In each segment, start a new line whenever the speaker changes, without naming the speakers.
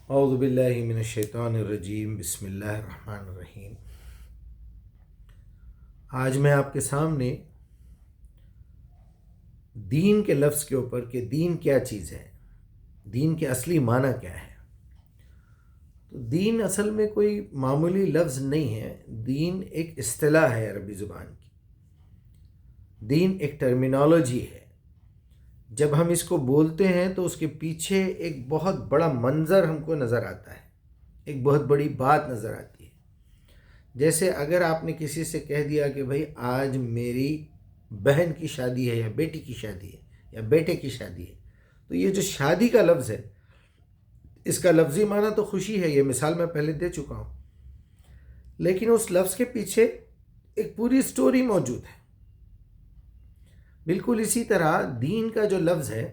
اعوذ باللہ من الشیطان الرجیم، بسم اللہ الرحمن الرحیم۔ آج میں آپ کے سامنے دین کے لفظ کے اوپر کہ دین کیا چیز ہے، دین کے اصلی معنی کیا ہے۔ تو دین اصل میں کوئی معمولی لفظ نہیں ہے، دین ایک اصطلاح ہے عربی زبان کی۔ دین ایک ٹرمینالوجی ہے۔ جب ہم اس کو بولتے ہیں تو اس کے پیچھے ایک بہت بڑا منظر ہم کو نظر آتا ہے، ایک بہت بڑی بات نظر آتی ہے۔ جیسے اگر آپ نے کسی سے کہہ دیا کہ بھائی آج میری بہن کی شادی ہے یا بیٹی کی شادی ہے یا بیٹے کی شادی ہے، تو یہ جو شادی کا لفظ ہے اس کا لفظی معنی تو خوشی ہے، یہ مثال میں پہلے دے چکا ہوں، لیکن اس لفظ کے پیچھے ایک پوری سٹوری موجود ہے۔ بالکل اسی طرح دین کا جو لفظ ہے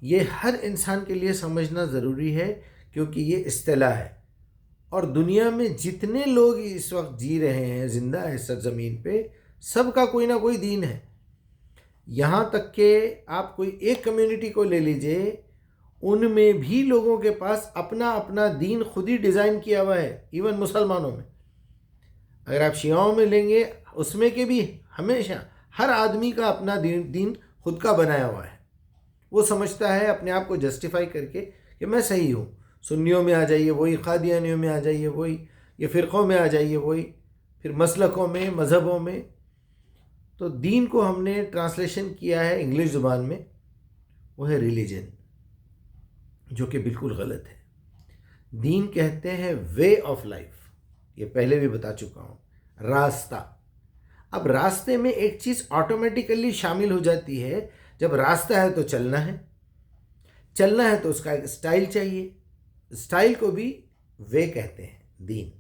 یہ ہر انسان کے لیے سمجھنا ضروری ہے، کیونکہ یہ اصطلاح ہے، اور دنیا میں جتنے لوگ اس وقت جی رہے ہیں، زندہ ہے سرزمین پہ، سب کا کوئی نہ کوئی دین ہے۔ یہاں تک کہ آپ کوئی ایک کمیونٹی کو لے لیجئے، ان میں بھی لوگوں کے پاس اپنا اپنا دین خود ہی ڈیزائن کیا ہوا ہے۔ ایون مسلمانوں میں اگر آپ شیعوں میں لیں گے، اس میں کے بھی ہمیشہ ہر آدمی کا اپنا دین خود کا بنایا ہوا ہے۔ وہ سمجھتا ہے اپنے آپ کو جسٹیفائی کر کے کہ میں صحیح ہوں۔ سنیوں میں آ جائیے وہی، قادیانیوں میں آ جائیے وہی، یہ فرقوں میں آ جائیے وہی، پھر مسلکوں میں، مذہبوں میں۔ تو دین کو ہم نے ٹرانسلیشن کیا ہے انگلش زبان میں، وہ ہے ریلیجن، جو کہ بالکل غلط ہے۔ دین کہتے ہیں وے آف لائف، یہ پہلے بھی بتا چکا ہوں، راستہ۔ اب راستے میں ایک چیز آٹومیٹیکلی شامل ہو جاتی ہے، جب راستہ ہے تو چلنا ہے، چلنا ہے تو اس کا ایک سٹائل چاہیے، سٹائل کو بھی وے کہتے ہیں۔ دین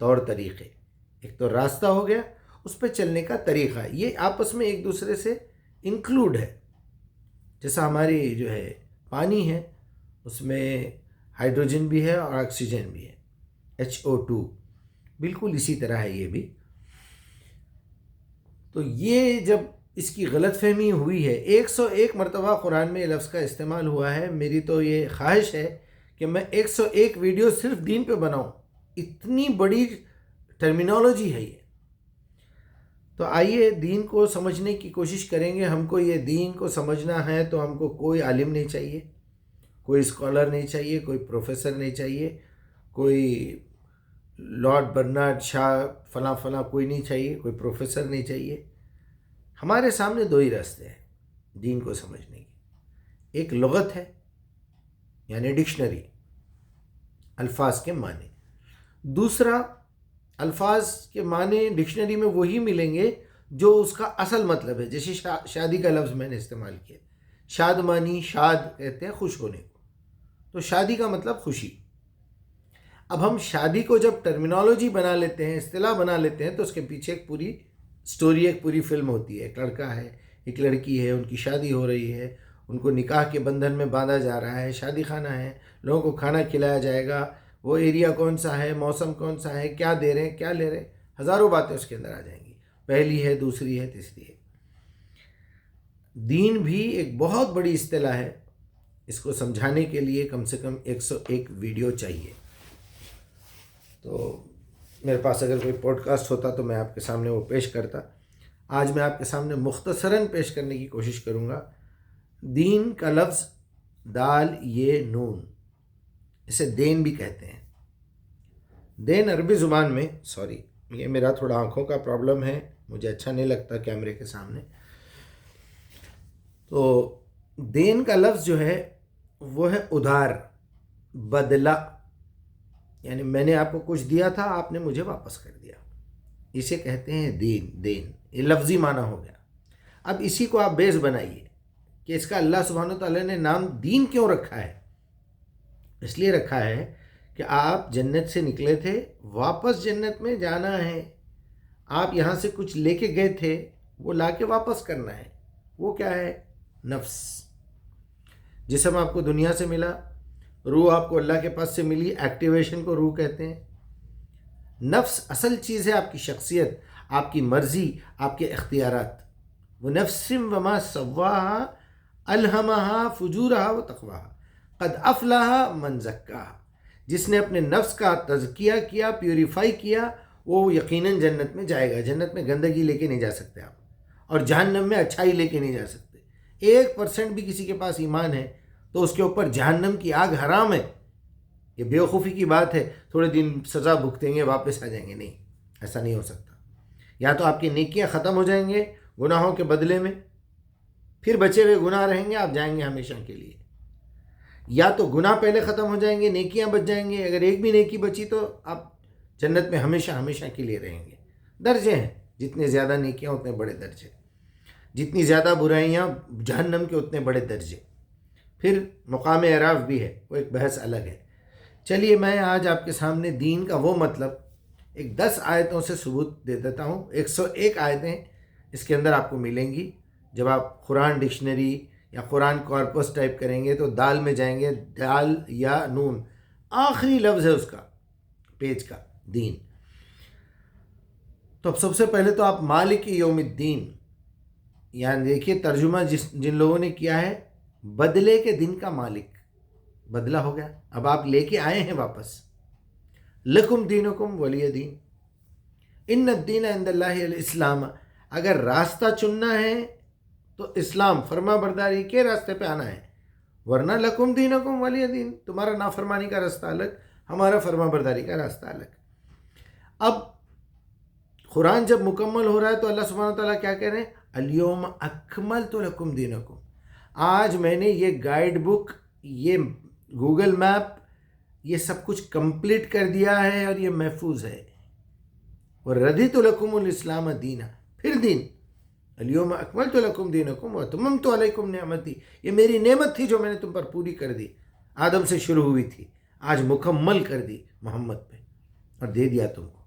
طور طریقے، ایک تو راستہ ہو گیا، اس پہ چلنے کا طریقہ، یہ آپس میں ایک دوسرے سے انکلوڈ ہے۔ جیسا ہماری جو ہے پانی ہے، اس میں ہائیڈروجن بھی ہے اور آکسیجن بھی ہے، HO2، بالکل اسی طرح ہے یہ بھی۔ تو یہ جب اس کی غلط فہمی ہوئی ہے، 101 مرتبہ قرآن میں یہ لفظ کا استعمال ہوا ہے۔ میری تو یہ خواہش ہے کہ میں 101 ویڈیو صرف دین پہ بناؤں، اتنی بڑی ٹرمینالوجی ہے یہ۔ تو آئیے دین کو سمجھنے کی کوشش کریں گے۔ ہم کو یہ دین کو سمجھنا ہے تو ہم کو کوئی عالم نہیں چاہیے، کوئی اسکالر نہیں چاہیے، کوئی پروفیسر نہیں چاہیے، کوئی لارڈ برنارڈ شاہ فلاں فلاں کوئی نہیں چاہیے، کوئی پروفیسر نہیں چاہیے۔ ہمارے سامنے دو ہی راستے ہیں دین کو سمجھنے کی۔ ایک لغت ہے، یعنی ڈکشنری، الفاظ کے معنی۔ دوسرا، الفاظ کے معنی ڈکشنری میں وہی ملیں گے جو اس کا اصل مطلب ہے۔ جیسے شادی کا لفظ میں نے استعمال کیا، شادمانی، شاد کہتے ہیں خوش ہونے کو، تو شادی کا مطلب خوشی۔ اب ہم شادی کو جب ٹرمینالوجی بنا لیتے ہیں، اصطلاح بنا لیتے ہیں، تو اس کے پیچھے ایک پوری سٹوری، ایک پوری فلم ہوتی ہے۔ ایک لڑکا ہے، ایک لڑکی ہے، ان کی شادی ہو رہی ہے، ان کو نکاح کے بندھن میں باندھا جا رہا ہے، شادی خانہ ہے، لوگوں کو کھانا کھلایا جائے گا، وہ ایریا کون سا ہے، موسم کون سا ہے، کیا دے رہے ہیں، کیا لے رہے ہیں، ہزاروں باتیں اس کے اندر آ جائیں گی، پہلی ہے، دوسری ہے، تیسری ہے۔ دین بھی ایک بہت بڑی اصطلاح ہے، اس کو سمجھانے کے لیے کم سے کم 101 ویڈیو چاہیے۔ تو میرے پاس اگر کوئی پوڈ کاسٹ ہوتا تو میں آپ کے سامنے وہ پیش کرتا۔ آج میں آپ کے سامنے مختصراً پیش کرنے کی کوشش کروں گا۔ دین کا لفظ دال یہ نون، اسے دین بھی کہتے ہیں۔ دین عربی زبان میں، سوری یہ میرا تھوڑا آنکھوں کا پرابلم ہے، مجھے اچھا نہیں لگتا کیمرے کے سامنے۔ تو دین کا لفظ جو ہے وہ ہے ادھار، بدلہ، یعنی میں نے آپ کو کچھ دیا تھا، آپ نے مجھے واپس کر دیا، اسے کہتے ہیں دین۔ دین یہ لفظی معنی ہو گیا۔ اب اسی کو آپ بیس بنائیے کہ اس کا اللہ سبحانہ وتعالیٰ نے نام دین کیوں رکھا ہے۔ اس لیے رکھا ہے کہ آپ جنت سے نکلے تھے، واپس جنت میں جانا ہے۔ آپ یہاں سے کچھ لے کے گئے تھے، وہ لا کے واپس کرنا ہے۔ وہ کیا ہے؟ نفس۔ جسم آپ کو دنیا سے ملا، روح آپ کو اللہ کے پاس سے ملی، ایکٹیویشن کو روح کہتے ہیں۔ نفس اصل چیز ہے، آپ کی شخصیت، آپ کی مرضی، آپ کے اختیارات۔ وہ نفس وما سواہا الہمہا فجورہا و تقواہا، قد افلح من زکاہا، جس نے اپنے نفس کا تزکیہ کیا، پیوریفائی کیا، وہ یقیناً جنت میں جائے گا۔ جنت میں گندگی لے کے نہیں جا سکتے آپ، اور جہنم میں اچھائی لے کے نہیں جا سکتے۔ 1% بھی کسی کے پاس ایمان ہے تو اس کے اوپر جہنم کی آگ حرام ہے۔ یہ بیوقوفی کی بات ہے، تھوڑے دن سزا بھگتیں گے واپس آ جائیں گے، نہیں، ایسا نہیں ہو سکتا۔ یا تو آپ کی نیکیاں ختم ہو جائیں گے گناہوں کے بدلے میں، پھر بچے ہوئے گناہ رہیں گے، آپ جائیں گے ہمیشہ کے لیے، یا تو گناہ پہلے ختم ہو جائیں گے، نیکیاں بچ جائیں گے۔ اگر ایک بھی نیکی بچی تو آپ جنت میں ہمیشہ ہمیشہ کے لیے رہیں گے۔ درجے ہیں، جتنے زیادہ نیکیاں اتنے بڑے درجے، جتنی زیادہ برائیاں جہنم کے اتنے بڑے درجے۔ پھر مقام اعراف بھی ہے، وہ ایک بحث الگ ہے۔ چلیے میں آج آپ کے سامنے دین کا وہ مطلب ایک 10 آیتوں سے ثبوت دے دیتا ہوں۔ 101 آیتیں اس کے اندر آپ کو ملیں گی۔ جب آپ قرآن ڈکشنری یا قرآن کارپس ٹائپ کریں گے تو دال میں جائیں گے، دال یا نون آخری لفظ ہے اس کا، پیج کا، دین۔ تو اب سب سے پہلے تو آپ مالک یوم الدین، یعنی دیکھیے ترجمہ جن لوگوں نے کیا ہے، بدلے کے دن کا مالک، بدلہ ہو گیا، اب آپ لے کے آئے ہیں واپس۔ لکم دینکم ولی دین، ان الدین عند اللہ الاسلام، اگر راستہ چننا ہے تو اسلام، فرما برداری کے راستے پہ آنا ہے، ورنہ لکم دینکم ولی دین، تمہارا نافرمانی کا راستہ الگ، ہمارا فرما برداری کا راستہ الگ۔ اب قرآن جب مکمل ہو رہا ہے تو اللہ سبحانہ وتعالیٰ کیا کہہ رہے ہیں؟ الیوم اکملت لکم دینکم، آج میں نے یہ گائیڈ بک، یہ گوگل میپ، یہ سب کچھ کمپلیٹ کر دیا ہے اور یہ محفوظ ہے۔ وردیت لکم الاسلام دینا، پھر دین، الیوم اکملت لکم دینکم واتممت علیکم نعمتی، یہ میری نعمت تھی جو میں نے تم پر پوری کر دی، آدم سے شروع ہوئی تھی، آج مکمل کر دی محمد پہ اور دے دیا تم کو۔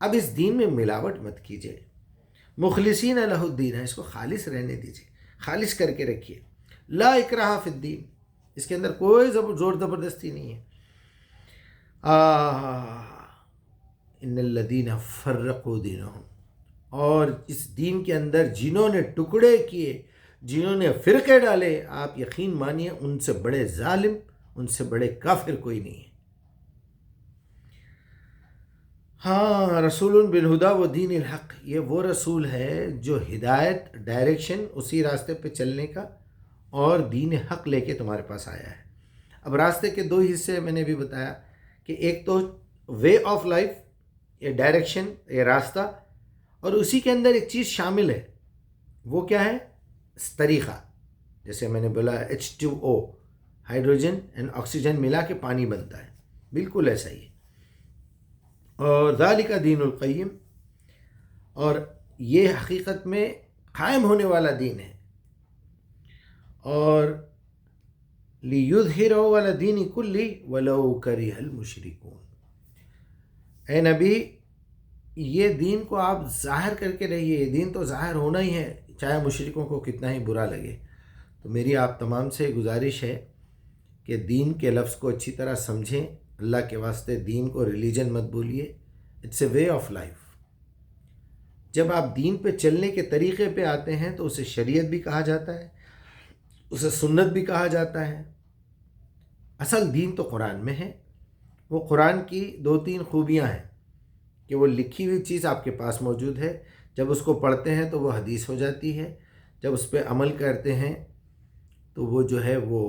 اب اس دین میں ملاوٹ مت کیجیے، مخلصین لہ الدین ہے، اس کو خالص رہنے دیجیے، خالص کر کے رکھیے۔ لا اکراہ فی الدین، اس کے اندر کوئی زور زبردستی نہیں ہے۔ ان الذین فرقوا دینہم، اور اس دین کے اندر جنہوں نے ٹکڑے کیے، جنہوں نے فرقے ڈالے، آپ یقین مانیے ان سے بڑے ظالم، ان سے بڑے کافر کوئی نہیں ہے۔ ہاں، رسول بالہدا و دین الحق، یہ وہ رسول ہے جو ہدایت، ڈائریکشن، اسی راستے پہ چلنے کا اور دین حق لے کے تمہارے پاس آیا ہے۔ اب راستے کے 2 حصے میں نے بھی بتایا کہ ایک تو وے آف لائف، یہ ڈائریکشن، یہ راستہ، اور اسی کے اندر ایک چیز شامل ہے، وہ کیا ہے؟ طریقہ۔ جیسے میں نے بولا H2O، ہائیڈروجن اینڈ آکسیجن ملا کے پانی بنتا ہے، بالکل ایسا ہی ہے۔ اور ذالک دین القیم، اور یہ حقیقت میں قائم ہونے والا دین ہے۔ اور لیظہرہ علی الدین کلہ ولو کرہ المشرکون، اے نبی یہ دین کو آپ ظاہر کر کے رہیے، یہ دین تو ظاہر ہونا ہی ہے، چاہے مشرکوں کو کتنا ہی برا لگے۔ تو میری آپ تمام سے گزارش ہے کہ دین کے لفظ کو اچھی طرح سمجھیں، اللہ کے واسطے دین کو ریلیجن مت بولیے، it's a way of life. جب آپ دین پہ چلنے کے طریقے پہ آتے ہیں تو اسے شریعت بھی کہا جاتا ہے، اسے سنت بھی کہا جاتا ہے۔ اصل دین تو قرآن میں ہے۔ وہ قرآن کی 2-3 خوبیاں ہیں کہ وہ لکھی ہوئی چیز آپ کے پاس موجود ہے، جب اس کو پڑھتے ہیں تو وہ حدیث ہو جاتی ہے، جب اس پہ عمل کرتے ہیں تو وہ جو ہے وہ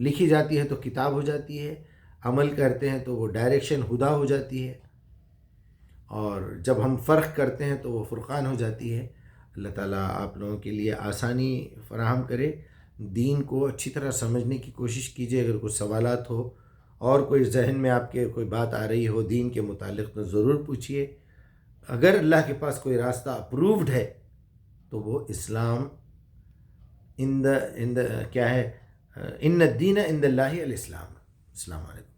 لکھی جاتی ہے تو کتاب ہو جاتی ہے، عمل کرتے ہیں تو وہ ڈائریکشن ہدا ہو جاتی ہے، اور جب ہم فرق کرتے ہیں تو وہ فرقان ہو جاتی ہے۔ اللہ تعالیٰ آپ لوگوں کے لیے آسانی فراہم کرے۔ دین کو اچھی طرح سمجھنے کی کوشش کیجیے۔ اگر کوئی سوالات ہو اور کوئی ذہن میں آپ کے کوئی بات آ رہی ہو دین کے متعلق تو ضرور پوچھیے۔ اگر اللہ کے پاس کوئی راستہ اپرووڈ ہے تو وہ اسلام، کیا ہے؟ ان الدین عند اللہ الاسلام۔ السلام علیکم۔